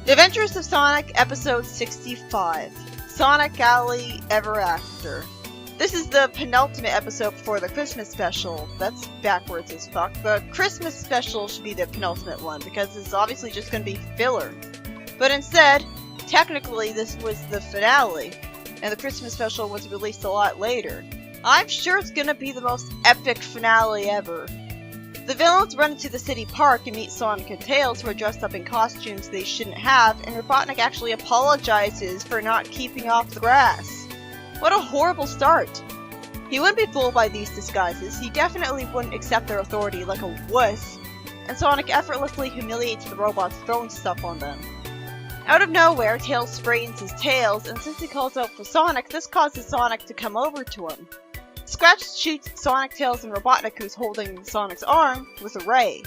The Adventures of Sonic, Episode 65. Sonically Ever After. This is the penultimate episode before the Christmas special. That's backwards as fuck. The Christmas special should be the penultimate one, because it's obviously just going to be filler. But instead, technically this was the finale, and the Christmas special was released a lot later. I'm sure it's going to be the most epic finale ever. The villains run into the city park and meet Sonic and Tails, who are dressed up in costumes they shouldn't have, and Robotnik actually apologizes for not keeping off the grass. What a horrible start. He wouldn't be fooled by these disguises, he definitely wouldn't accept their authority like a wuss, and Sonic effortlessly humiliates the robots, throwing stuff on them. Out of nowhere, Tails sprains his tails, and since he calls out for Sonic, this causes Sonic to come over to him. Scratch shoots Sonic, Tails, and Robotnik, who's holding Sonic's arm, with a ray.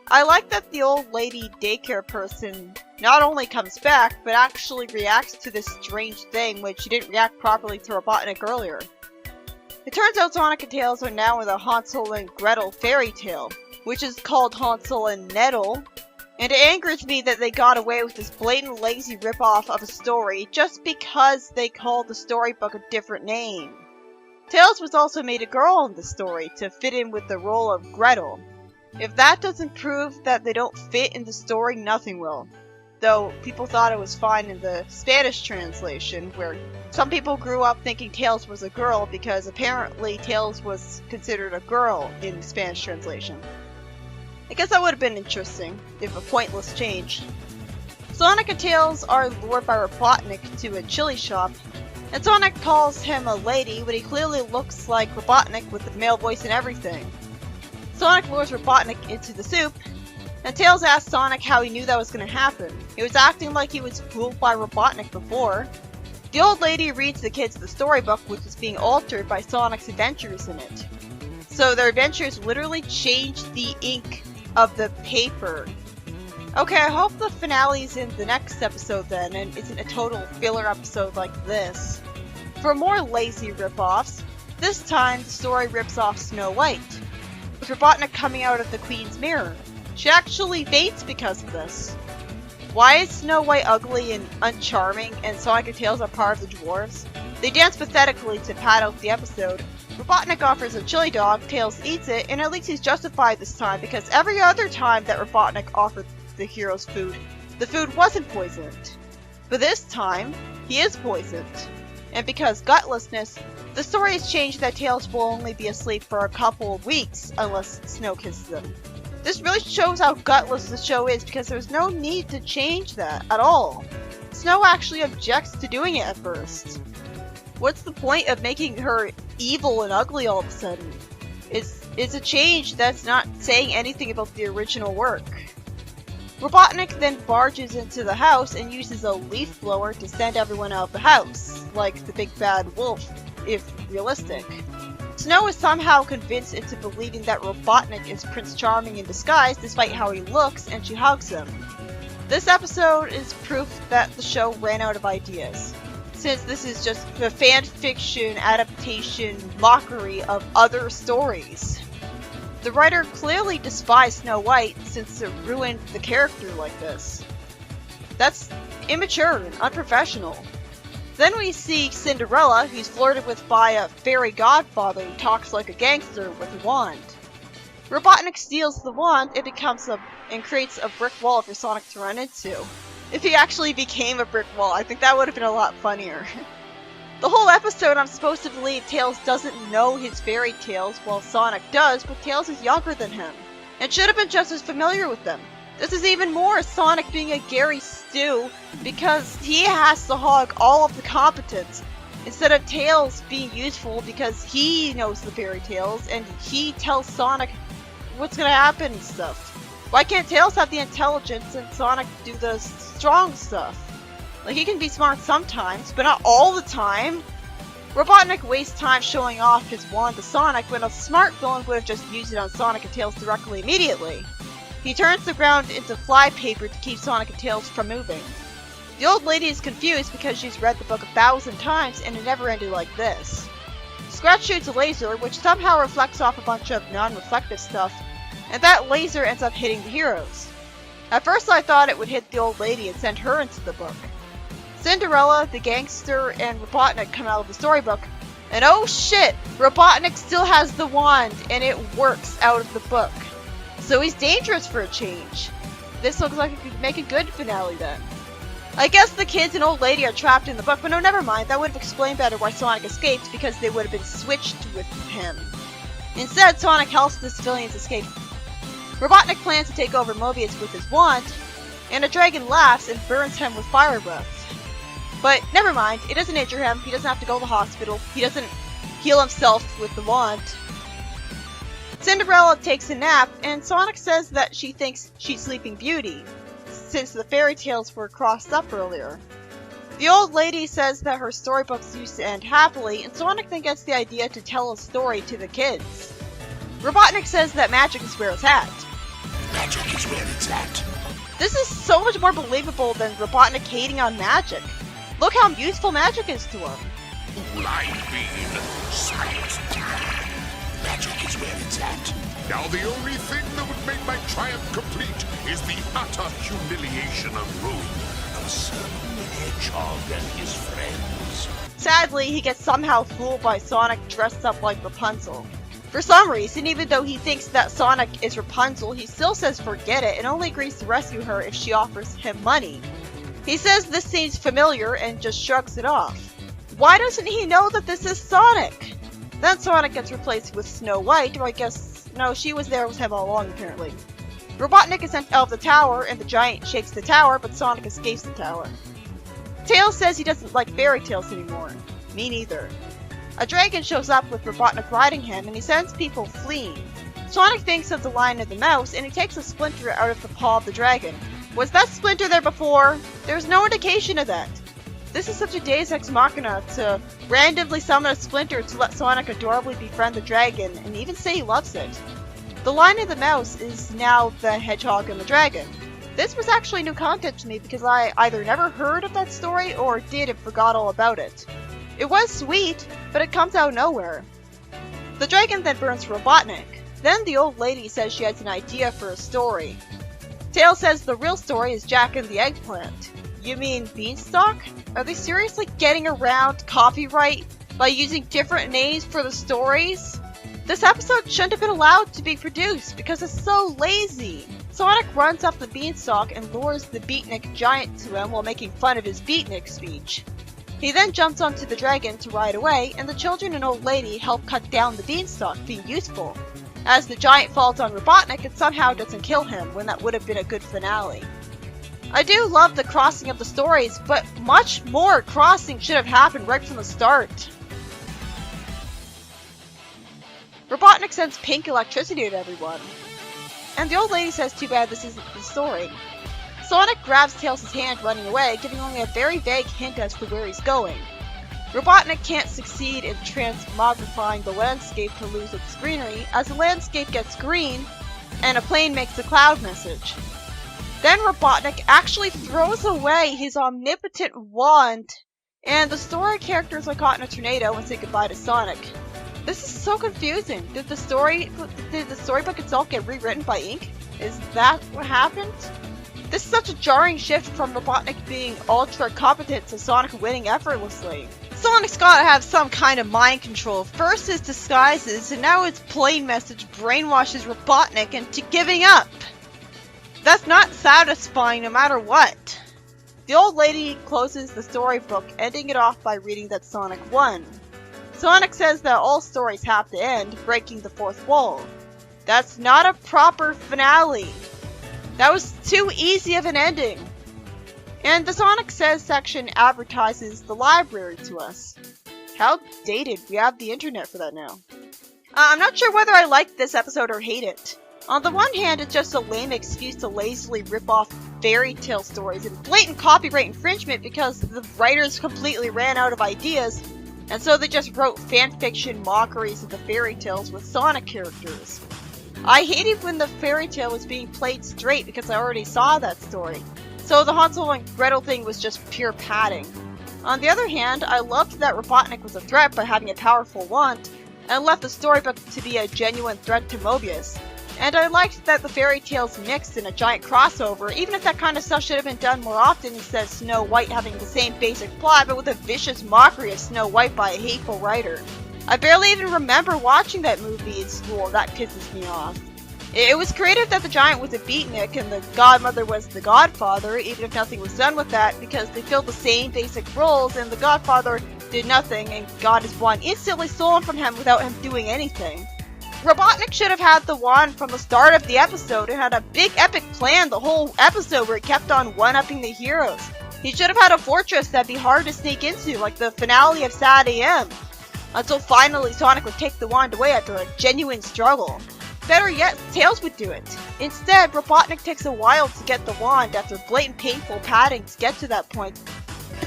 I like that the old lady daycare person not only comes back, but actually reacts to this strange thing when she didn't react properly to Robotnik earlier. It turns out Sonic and Tails are now in the Hansel and Gretel fairy tale, which is called Hansel and Nettle, and it angers me that they got away with this blatant lazy ripoff of a story just because they called the storybook a different name. Tails was also made a girl in the story to fit in with the role of Gretel. If that doesn't prove that they don't fit in the story, nothing will. Though people thought it was fine in the Spanish translation, where some people grew up thinking Tails was a girl because apparently Tails was considered a girl in the Spanish translation. I guess that would have been interesting, if a pointless change. Sonic and Tails are lured by Robotnik to a chili shop, and Sonic calls him a lady when he clearly looks like Robotnik with the male voice and everything. Sonic lures Robotnik into the soup, and Tails asks Sonic how he knew that was going to happen. He was acting like he was fooled by Robotnik before. The old lady reads the kids the storybook, which is being altered by Sonic's adventures in it. So their adventures literally changed the ink of the paper. Okay, I hope the finale's in the next episode then, and isn't a total filler episode like this. For more lazy rip-offs, this time the story rips off Snow White, with Robotnik coming out of the Queen's mirror. She actually faints because of this. Why is Snow White ugly and uncharming, and Sonic and Tails are part of the dwarves? They dance pathetically to pad out the episode. Robotnik offers a chili dog, Tails eats it, and at least he's justified this time because every other time that Robotnik offered the hero's food, the food wasn't poisoned. But this time, he is poisoned. And because gutlessness, the story has changed that Tails will only be asleep for a couple of weeks unless Snow kisses him. This really shows how gutless the show is because there's no need to change that at all. Snow actually objects to doing it at first. What's the point of making her evil and ugly all of a sudden? It's a change that's not saying anything about the original work. Robotnik then barges into the house and uses a leaf blower to send everyone out of the house, like the big bad wolf, if realistic. Snow is somehow convinced into believing that Robotnik is Prince Charming in disguise despite how he looks, and she hugs him. This episode is proof that the show ran out of ideas, since this is just a fan fiction adaptation mockery of other stories. The writer clearly despised Snow White since it ruined the character like this. That's immature and unprofessional. Then we see Cinderella, who's flirted with by a fairy godfather who talks like a gangster with a wand. Robotnik steals the wand and creates a brick wall for Sonic to run into. If he actually became a brick wall, I think that would have been a lot funnier. The whole episode I'm supposed to believe Tails doesn't know his fairy tales, while Sonic does, but Tails is younger than him, and should have been just as familiar with them. This is even more Sonic being a Gary Stew, because he has to hog all of the competence, instead of Tails being useful because he knows the fairy tales, and he tells Sonic what's gonna happen and stuff. Why can't Tails have the intelligence and Sonic do the strong stuff? Like, he can be smart sometimes, but not all the time. Robotnik wastes time showing off his wand to Sonic when a smart villain would have just used it on Sonic and Tails directly immediately. He turns the ground into flypaper to keep Sonic and Tails from moving. The old lady is confused because she's read the book 1,000 times and it never ended like this. Scratch shoots a laser, which somehow reflects off a bunch of non-reflective stuff, and that laser ends up hitting the heroes. At first I thought it would hit the old lady and send her into the book. Cinderella, the gangster, and Robotnik come out of the storybook, and oh shit, Robotnik still has the wand and it works out of the book. So he's dangerous for a change. This looks like it could make a good finale then. I guess the kids and old lady are trapped in the book, but no, never mind. That would have explained better why Sonic escaped, because they would have been switched with him. Instead, Sonic helps the civilians escape. Robotnik plans to take over Mobius with his wand, and a dragon laughs and burns him with fire breath. But never mind, it doesn't injure him, he doesn't have to go to the hospital, he doesn't heal himself with the wand. Cinderella takes a nap, and Sonic says that she thinks she's Sleeping Beauty, since the fairy tales were crossed up earlier. The old lady says that her storybooks used to end happily, and Sonic then gets the idea to tell a story to the kids. Robotnik says that magic is where it's at. Magic is where it's at. This is so much more believable than Robotnik hating on magic. Look how useful magic is to him. Blind bean, silent time. Magic is where it's at. Now the only thing that would make my triumph complete is the utter humiliation and ruin of a certain hedgehog and his friends. Sadly, he gets somehow fooled by Sonic dressed up like Rapunzel. For some reason, even though he thinks that Sonic is Rapunzel, he still says forget it and only agrees to rescue her if she offers him money. He says this seems familiar and just shrugs it off. Why doesn't he know that this is Sonic? Then Sonic gets replaced with Snow White, or I guess, no, she was there with him all along apparently. Robotnik is sent out of the tower, and the giant shakes the tower, but Sonic escapes the tower. Tails says he doesn't like fairy tales anymore. Me neither. A dragon shows up with Robotnik riding him, and he sends people fleeing. Sonic thinks of the Lion and the Mouse, and he takes a splinter out of the paw of the dragon. Was that splinter there before? There's no indication of that. This is such a Deus Ex Machina to randomly summon a splinter to let Sonic adorably befriend the dragon, and even say he loves it. The Lion and the Mouse is now the hedgehog and the dragon. This was actually new content to me because I either never heard of that story or did and forgot all about it. It was sweet, but it comes out of nowhere. The dragon then burns Robotnik. Then the old lady says she has an idea for a story. Tails says the real story is Jack and the Eggplant. You mean Beanstalk? Are they seriously getting around copyright by using different names for the stories? This episode shouldn't have been allowed to be produced because it's so lazy. Sonic runs up the beanstalk and lures the beatnik giant to him while making fun of his beatnik speech. He then jumps onto the dragon to ride away, and the children and old lady help cut down the beanstalk, being useful. As the giant falls on Robotnik, it somehow doesn't kill him, when that would have been a good finale. I do love the crossing of the stories, but much more crossing should have happened right from the start. Robotnik sends pink electricity to everyone. And the old lady says too bad this isn't the story. Sonic grabs Tails' hand running away, giving only a very vague hint as to where he's going. Robotnik can't succeed in transmogrifying the landscape to lose its greenery, as the landscape gets green, and a plane makes a cloud message. Then Robotnik actually throws away his omnipotent wand, and the story characters are caught in a tornado and say goodbye to Sonic. This is so confusing. Did the storybook itself get rewritten by ink? Is that what happened? This is such a jarring shift from Robotnik being ultra competent to Sonic winning effortlessly. Sonic's gotta have some kind of mind control. First his disguises, and now his plain message brainwashes Robotnik into giving up. That's not satisfying no matter what. The old lady closes the storybook, ending it off by reading that Sonic won. Sonic says that all stories have to end, breaking the fourth wall. That's not a proper finale. That was too easy of an ending. And the Sonic Says section advertises the library to us. How dated. We have the internet for that now. I'm not sure whether I like this episode or hate it. On the one hand, it's just a lame excuse to lazily rip off fairy tale stories and blatant copyright infringement because the writers completely ran out of ideas, and so they just wrote fanfiction mockeries of the fairy tales with Sonic characters. I hated when the fairy tale was being played straight because I already saw that story, so the Hansel and Gretel thing was just pure padding. On the other hand, I loved that Robotnik was a threat by having a powerful wand, and left the storybook to be a genuine threat to Mobius. And I liked that the fairy tales mixed in a giant crossover, even if that kind of stuff should have been done more often instead of Snow White having the same basic plot, but with a vicious mockery of Snow White by a hateful writer. I barely even remember watching that movie in school. That pisses me off. It was creative that the giant was a beatnik and the godmother was the godfather, even if nothing was done with that, because they filled the same basic roles and the godfather did nothing and got his wand instantly stolen from him without him doing anything. Robotnik should have had the wand from the start of the episode and had a big epic plan the whole episode where he kept on one-upping the heroes. He should have had a fortress that'd be hard to sneak into, like the finale of Sad AM, until finally Sonic would take the wand away after a genuine struggle. Better yet, Tails would do it. Instead, Robotnik takes a while to get the wand after blatant painful padding to get to that point.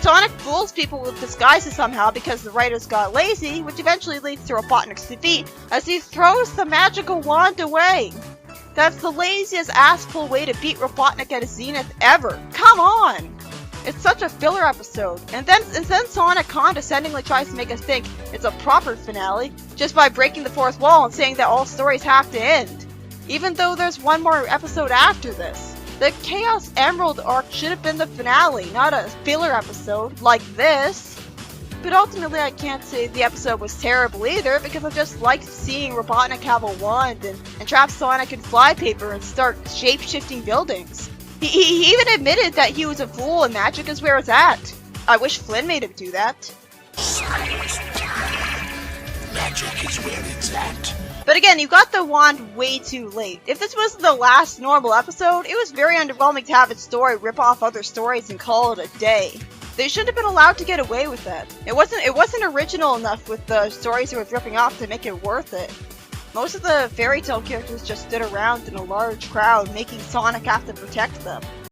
Sonic fools people with disguises somehow because the writers got lazy, which eventually leads to Robotnik's defeat as he throws the magical wand away. That's the laziest ass-pull way to beat Robotnik at his zenith ever. Come on! It's such a filler episode, and then Sonic condescendingly tries to make us think it's a proper finale just by breaking the fourth wall and saying that all stories have to end, even though there's one more episode after this. The Chaos Emerald arc should have been the finale, not a filler episode like this. But ultimately I can't say the episode was terrible either, because I just liked seeing Robotnik have a wand and trap Sonic in flypaper and start shape-shifting buildings. He even admitted that he was a fool and magic is where it's at. I wish Flynn made him do that. Silence time. Magic is where it's at. But again, you got the wand way too late. If this was the last normal episode, it was very underwhelming to have its story rip off other stories and call it a day. They shouldn't have been allowed to get away with that. It wasn't original enough with the stories it was ripping off to make it worth it. Most of the fairy tale characters just stood around in a large crowd, making Sonic have to protect them.